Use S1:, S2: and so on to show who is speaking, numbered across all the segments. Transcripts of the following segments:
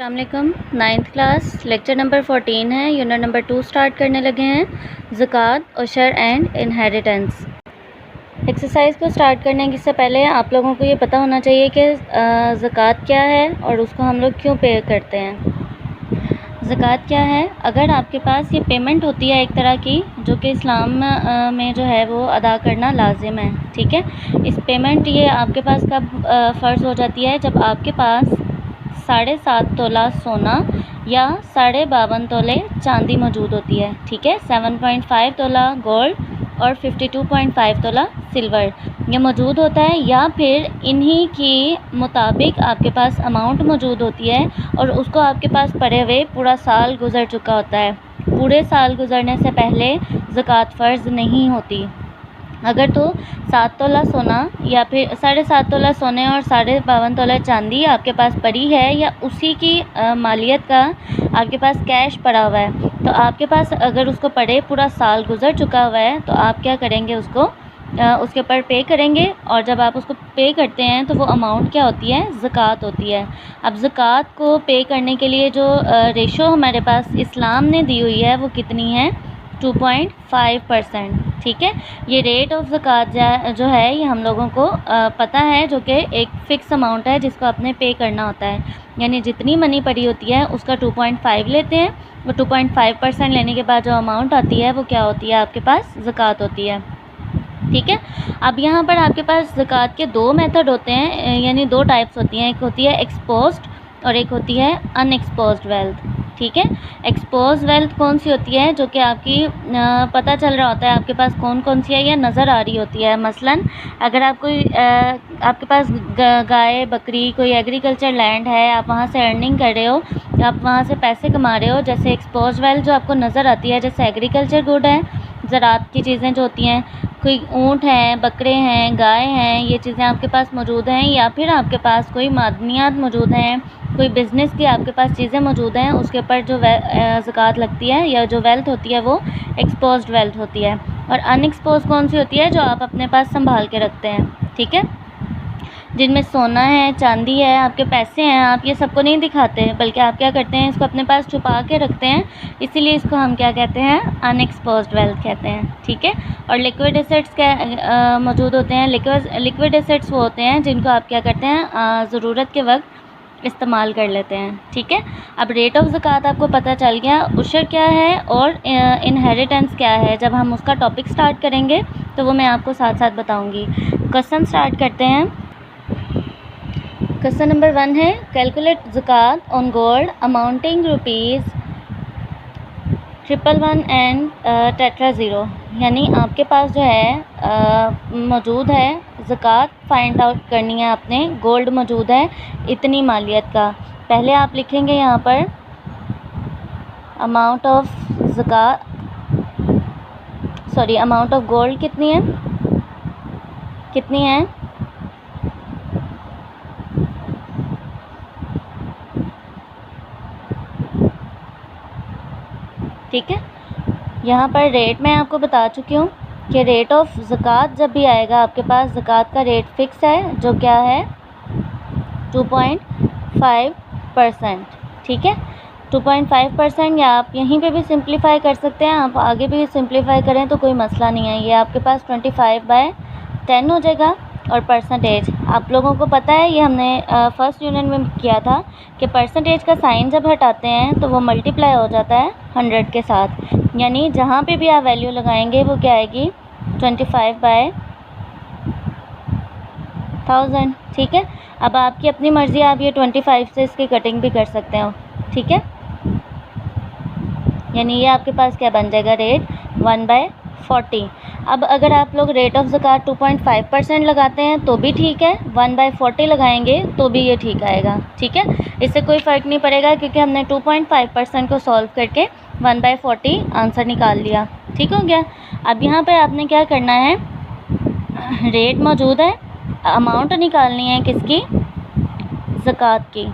S1: अस्सलाम वालेकुम। 9th class lecture number 14 है। यूनिट नंबर 2 स्टार्ट करने लगे हैं, ज़कात, उशर एंड इनहेरिटेंस। एक्सरसाइज को स्टार्ट करने से पहले आप लोगों को ये पता होना चाहिए कि ज़कात क्या है और उसको हम लोग क्यों पे करते हैं। ज़कात क्या है? अगर आपके पास ये पेमेंट होती है एक तरह की, जो कि इस्लाम में जो है वो अदा करना लाजिम है, ठीक है। इस पेमेंट ये आपके पास कब फ़र्ज़ हो जाती है? जब आपके पास 7.5 तोला सोना या 52.5 तोले चांदी मौजूद होती है, ठीक है। 7.5 तोला गोल्ड और 52.5 तोला सिल्वर ये मौजूद होता है, या फिर इन्हीं की मुताबिक आपके पास अमाउंट मौजूद होती है और उसको आपके पास पड़े हुए पूरा साल गुज़र चुका होता है। पूरे साल गुज़रने से पहले ज़कात फ़र्ज़ नहीं होती। अगर तो 7 तोला सोना या फिर 7.5 तोला सोने और 52.5 तोला चांदी आपके पास पड़ी है, या उसी की मालियत का आपके पास कैश पड़ा हुआ है, तो आपके पास अगर उसको पड़े पूरा साल गुज़र चुका हुआ है, तो आप क्या करेंगे, उसको उसके ऊपर पे करेंगे। और जब आप उसको पे करते हैं तो वो अमाउंट क्या होती है? ज़कात होती है। अब ज़कात को पे करने के लिए जो रेशो हमारे पास इस्लाम ने दी हुई है वो कितनी है? 2.5%, ठीक है। ये रेट ऑफ ज़कात जो है ये हम लोगों को पता है, जो कि एक फ़िक्स अमाउंट है जिसको आपने पे करना होता है। यानी जितनी मनी पड़ी होती है उसका 2.5 लेते हैं। वो 2.5% लेने के बाद जो अमाउंट आती है वो क्या होती है? आपके पास ज़कात होती है, ठीक है। अब यहाँ पर आपके पास ज़कात के 2 मेथड होते हैं, यानी 2 टाइप्स होती हैं। एक होती है एक्सपोज्ड और एक होती है अनएक्सपोज्ड वेल्थ, ठीक है। एक्सपोज वेल्थ कौन सी होती है? जो कि आपकी पता चल रहा होता है आपके पास कौन कौन सी है या नज़र आ रही होती है। मसलन अगर आप कोई आपके पास गाय बकरी कोई एग्रीकल्चर लैंड है, आप वहाँ से अर्निंग कर रहे हो, आप वहाँ से पैसे कमा रहे हो, जैसे एक्सपोज वेल्थ जो आपको नज़र आती है, जैसे एग्रीकल्चर गुड है, ज़राअत की चीज़ें जो होती हैं, कोई ऊँट हैं, बकरे हैं, गाय हैं, ये चीज़ें आपके पास मौजूद हैं, या फिर आपके पास कोई मादनियात मौजूद हैं, कोई बिज़नेस की आपके पास चीज़ें मौजूद हैं, उसके ऊपर जो ज़कात लगती है या जो वेल्थ होती है वो एक्सपोज्ड वेल्थ होती है। और अनएक्सपोज कौन सी होती है? जो आप अपने पास संभाल के रखते हैं, ठीक है। जिनमें सोना है, चांदी है, आपके पैसे हैं, आप ये सबको नहीं दिखाते, बल्कि आप क्या करते हैं, इसको अपने पास छुपा के रखते हैं। इसीलिए इसको हम क्या कहते हैं? अनएक्सपोज्ड वेल्थ कहते हैं, ठीक है। और लिक्विड एसेट्स क्या मौजूद होते हैं? लिक्विड एसेट्स वो होते हैं जिनको आप क्या करते हैं? ज़रूरत के वक्त इस्तेमाल कर लेते हैं, ठीक है। अब रेट ऑफ ज़कात आपको पता चल गया, उशर क्या है और इनहेरिटेंस क्या है। जब हम उसका टॉपिक स्टार्ट करेंगे तो वो मैं आपको साथ साथ बताऊंगी। क्वेश्चन स्टार्ट करते हैं। क्वेश्चन नंबर 1 है, कैलकुलेट ज़कात on gold amounting ₹111 and tetra zero. यानी आपके पास जो है मौजूद है, ज़कात फाइंड आउट करनी है आपने, गोल्ड मौजूद है इतनी मालियत का। पहले आप लिखेंगे यहाँ पर अमाउंट ऑफ ज़कात, सॉरी अमाउंट ऑफ गोल्ड कितनी है, कितनी है? ठीक है। यहाँ पर रेट मैं आपको बता चुकी हूँ कि रेट ऑफ ज़कात जब भी आएगा आपके पास, ज़कात का रेट फ़िक्स है, जो क्या है? 2.5%, ठीक है। 2.5%, या आप यहीं पे भी सिंप्लीफाई कर सकते हैं, आप आगे भी सिंप्लीफाई करें तो कोई मसला नहीं है। ये आपके पास 25/10 हो जाएगा। और परसेंटेज आप लोगों को पता है, ये हमने फर्स्ट यूनिट में किया था कि परसेंटेज का साइन जब हटाते हैं तो वो मल्टीप्लाई हो जाता है 100 के साथ। यानी जहाँ पे भी आप वैल्यू लगाएंगे वो क्या आएगी? 25/1000, ठीक है। अब आपकी अपनी मर्ज़ी, आप ये 25 से इसकी कटिंग भी कर सकते हो, ठीक है। यानी ये आपके पास क्या बन जाएगा? रेट 1/40। अब अगर आप लोग रेट ऑफ ज़कात 2.5% लगाते हैं तो भी ठीक है, 1/40 लगाएंगे तो भी ये ठीक आएगा, ठीक है। इससे कोई फ़र्क नहीं पड़ेगा, क्योंकि हमने 2.5% को सॉल्व करके 1/40 आंसर निकाल लिया, ठीक हो गया। अब यहाँ पर आपने क्या करना है, रेट मौजूद है, अमाउंट निकालनी है किसकी? ज़कात की।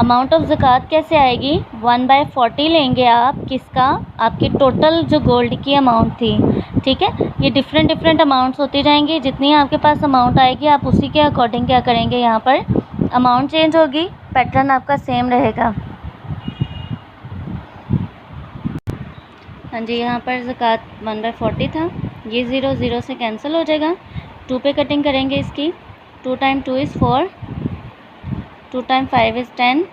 S1: अमाउंट ऑफ ज़कात कैसे आएगी? 1/40 लेंगे आप, किसका? आपकी टोटल जो गोल्ड की अमाउंट थी, ठीक है। ये डिफरेंट अमाउंट्स होती जाएंगी, जितनी आपके पास अमाउंट आएगी आप उसी के अकॉर्डिंग क्या करेंगे, यहाँ पर अमाउंट चेंज होगी पैटर्न आपका सेम रहेगा। हाँ जी, यहाँ पर ज़कात 1/40 था, ये 0 0 से कैंसिल हो जाएगा। 2 पे कटिंग करेंगे इसकी। 2 time 2 is 4, 2 time 5 is 10,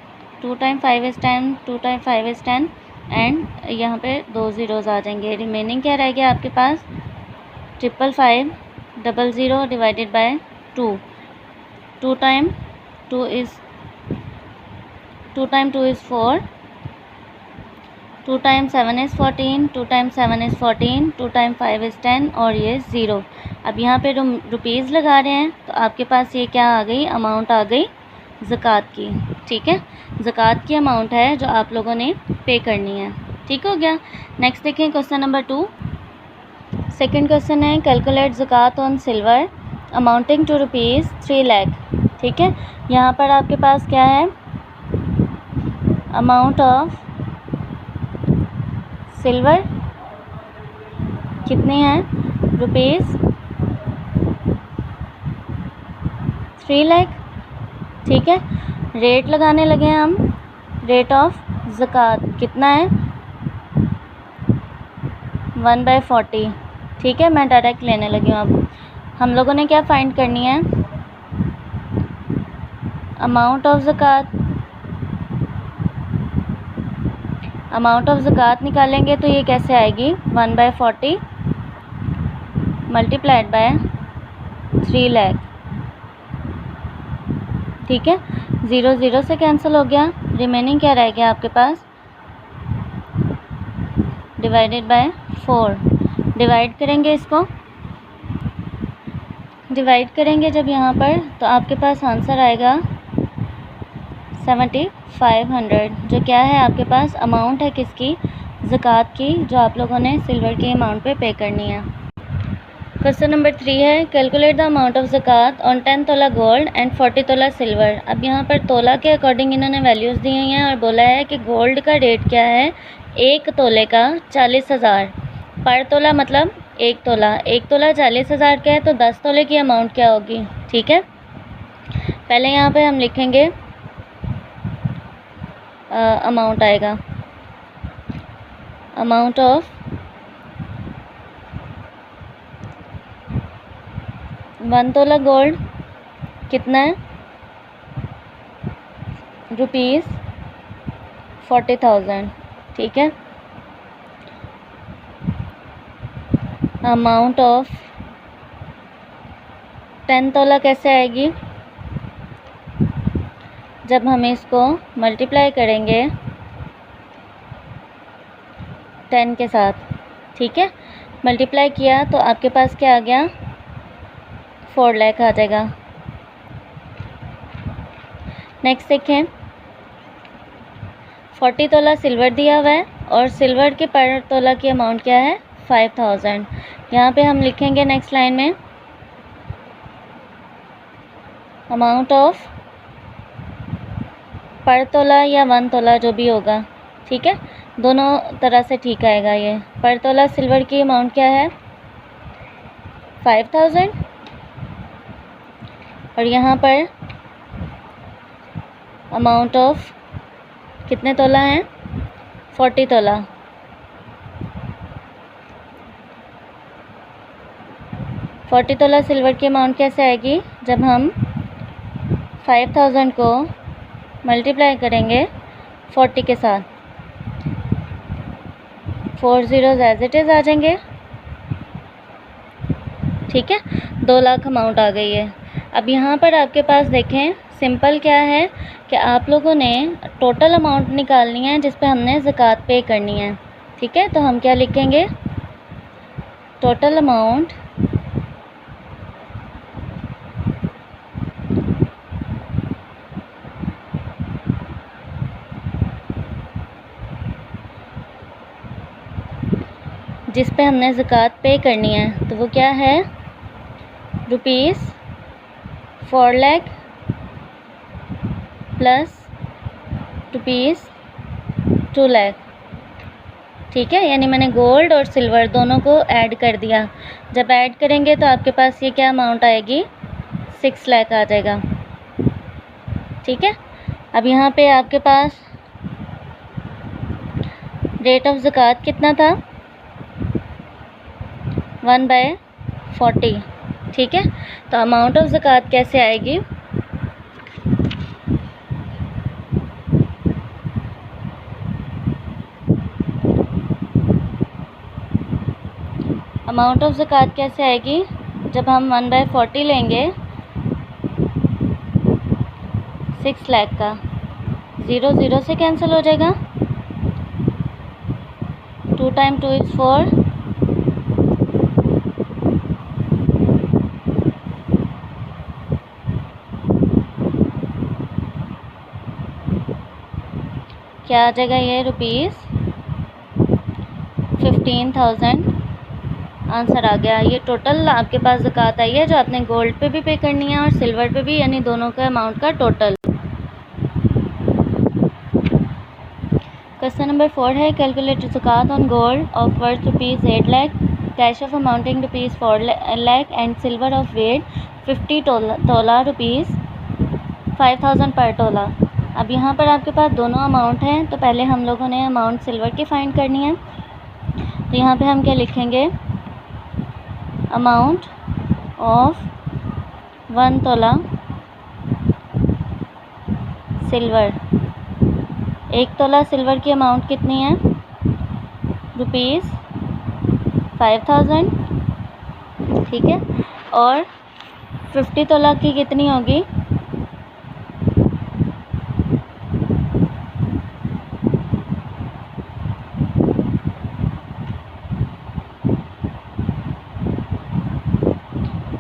S1: 2 time 5 is 10, 2 time 5 is 10 and यहाँ पे 2 ज़ीरोज़ आ जाएंगे। रिमेनिंग क्या रह गया आपके पास? 555 00 divided by 2। 2 time 2 is 4, 2 time 7 is 14, 2 time 7 is 14, 2 time 5 is 10 और ये 0। अब यहाँ पे रुपीज़ लगा रहे हैं तो आपके पास ये क्या आ गई? अमाउंट आ गई ज़कात की। ठीक है, ज़कात की अमाउंट है जो आप लोगों ने पे करनी है। ठीक हो गया। नेक्स्ट देखें क्वेश्चन नंबर 2। सेकेंड क्वेश्चन है कैलकुलेट ज़कात on silver amounting to rupees 3 lakh. ठीक है, यहाँ पर आपके पास क्या है? अमाउंट ऑफ सिल्वर कितने हैं? रुपीज़ 3 लाख। ठीक है, रेट लगाने लगे हैं हम। रेट ऑफ ज़कात कितना है? 1/40। ठीक है, मैं डायरेक्ट लेने लगी हूँ। अब हम लोगों ने क्या फाइंड करनी है? अमाउंट ऑफ ज़कात। अमाउंट ऑफ ज़कात निकालेंगे तो ये कैसे आएगी? 1/40 मल्टीप्लाइड बाय 3 लाख। ठीक है, 0 0 से कैंसिल हो गया। रिमेनिंग क्या रह गया आपके पास? Divided by 4। डिवाइड करेंगे इसको। डिवाइड करेंगे जब यहाँ पर तो आपके पास आंसर आएगा 7500, जो क्या है आपके पास? अमाउंट है किसकी? ज़कात की, जो आप लोगों ने सिल्वर की अमाउंट पे पे करनी है। क्वेश्चन नंबर 3 है कैलकुलेट द अमाउंट ऑफ ज़कात ऑन 10 तोला गोल्ड एंड 40 तोला सिल्वर। अब यहाँ पर तोला के अकॉर्डिंग इन्होंने वैल्यूज़ दी हुई हैं और बोला है कि गोल्ड का रेट क्या है? 1 तोले का 40,000 पर तोला, मतलब 1 तोला। 1 तोला 40,000 का है तो 10 तोले की अमाउंट क्या होगी? ठीक है, पहले यहाँ पे हम लिखेंगे अमाउंट आएगा अमाउंट ऑफ 1 तोला गोल्ड कितना है? रुपीज़ 40,000। ठीक है, अमाउंट ऑफ 10 तोला कैसे आएगी? जब हम इसको मल्टीप्लाई करेंगे 10 के साथ। ठीक है, मल्टीप्लाई किया तो आपके पास क्या आ गया? 4 लाख आ जाएगा। नेक्स्ट देखें, 40 तोला सिल्वर दिया हुआ है और सिल्वर के पर तोला की अमाउंट क्या है? 5000। यहाँ पे हम लिखेंगे नेक्स्ट लाइन में अमाउंट ऑफ पर तोला या 1 तोला जो भी होगा। ठीक है, दोनों तरह से ठीक आएगा। ये पर तोला सिल्वर की अमाउंट क्या है? 5000 और यहाँ पर अमाउंट ऑफ कितने तोला हैं? 40 तोला। फोर्टी तोला सिल्वर की अमाउंट कैसे आएगी? जब हम 5000 को मल्टीप्लाई करेंगे 40 के साथ। 4 ज़ीरोज़ एज इट इज़ आ जाएंगे। ठीक है, 2 लाख अमाउंट आ गई है। अब यहाँ पर आपके पास देखें सिंपल क्या है कि आप लोगों ने टोटल अमाउंट निकालनी है जिस पे हमने ज़कात पे करनी है। ठीक है, तो हम क्या लिखेंगे? टोटल अमाउंट जिस पे हमने ज़कात पे करनी है तो वो क्या है? Rupees 4 lakh plus rupees 2 lakh. ठीक है, यानी मैंने गोल्ड और सिल्वर दोनों को ऐड कर दिया। जब ऐड करेंगे तो आपके पास ये क्या अमाउंट आएगी? 6 लाख आ जाएगा। ठीक है, अब यहाँ पे आपके पास रेट ऑफ ज़कात कितना था, 1/40। ठीक है, तो अमाउंट ऑफ ज़कात कैसे आएगी, अमाउंट ऑफ ज़कात कैसे आएगी, जब हम 1/40 लेंगे 6 लाख का, 0 0 से कैंसिल हो जाएगा, 2 × 2 = 4, क्या आ जाएगा ये, ₹15,000 आंसर आ गया। ये टोटल आपके पास ज़कात आई है जो आपने गोल्ड पे भी पे करनी है और सिल्वर पे भी, यानी दोनों का अमाउंट का टोटल। क्वेश्चन नंबर 4 है, कैलकुलेट ज़कात on gold of worth ₹8 lakh, cash of amounting ₹4 lakh and silver of weight 50 tola ₹5,000 पर तोला। अब यहाँ पर आपके पास दोनों अमाउंट हैं, तो पहले हम लोगों ने अमाउंट सिल्वर की फाइंड करनी है। तो यहाँ पे हम क्या लिखेंगे, अमाउंट ऑफ 1 तोला सिल्वर। 1 तोला सिल्वर की अमाउंट कितनी है, ₹5,000। ठीक है, और 50 तोला की कितनी होगी,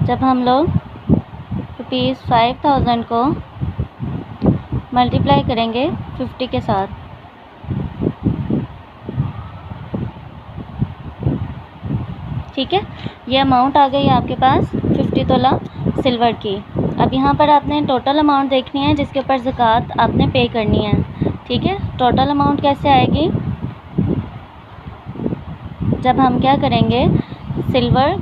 S1: जब हम लोग ₹5,000 को मल्टीप्लाई करेंगे 50 के साथ, ठीक है, ये अमाउंट आ गई आपके पास 50 तोला सिल्वर की। अब यहाँ पर आपने टोटल अमाउंट देखनी है जिसके ऊपर ज़कात आपने पे करनी है। ठीक है, टोटल अमाउंट कैसे आएगी, जब हम क्या करेंगे, सिल्वर,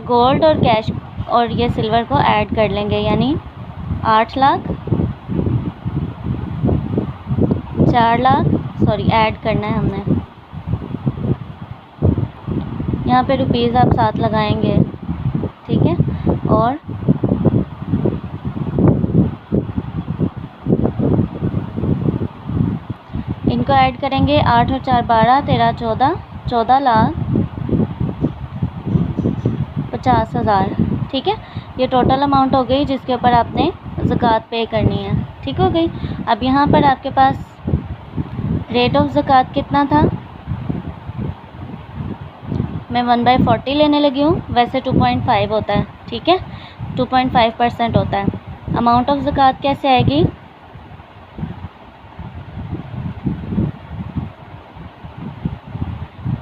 S1: गोल्ड और कैश और ये सिल्वर को ऐड कर लेंगे, यानी 8 लाख, 4 लाख, सॉरी ऐड करना है हमने, यहाँ पे रुपीज़ आप साथ लगाएंगे। ठीक है, और इनको ऐड करेंगे, 8 और 4 12, 13 14, 14,50,000। ठीक है, ये टोटल अमाउंट हो गई जिसके ऊपर आपने ज़कात पे करनी है। ठीक हो गई। अब यहाँ पर आपके पास रेट ऑफ ज़कात कितना था, मैं 1/40 लेने लगी हूँ, वैसे 2.5 होता है। ठीक है, 2.5% होता है। अमाउंट ऑफ ज़कात कैसे आएगी,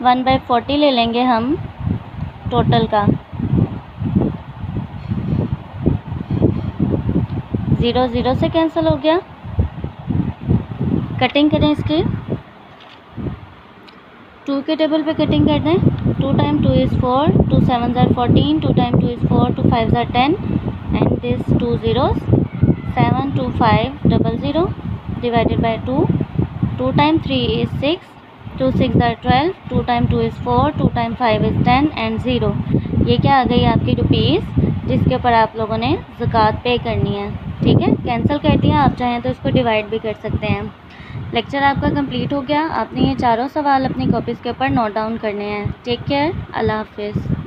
S1: वन बाई 40 ले लेंगे हम टोटल का, 0 0 से कैंसिल हो गया। कटिंग करें इसकी, 2 के टेबल पे कटिंग कर दें, 2 × 2 = 4, 2 7 = 14, 2 × 2 = 4, 2 5 = 10 and this 2 zeros, 72500 divided by 2, 2 × 3 = 6, 2 6 = 12, 2 × 2 = 4, 2 × 5 = 10 and 0। ये क्या आ गई आपकी रुपीज़ जिसके ऊपर आप लोगों ने ज़कात पे करनी है। ठीक है, कैंसिल कर दिया, आप चाहें तो इसको डिवाइड भी कर सकते हैं। लेक्चर आपका कंप्लीट हो गया। आपने ये चारों सवाल अपनी कॉपीज़ के ऊपर नोट डाउन करने हैं। टेक केयर, अल्लाह हाफिज़।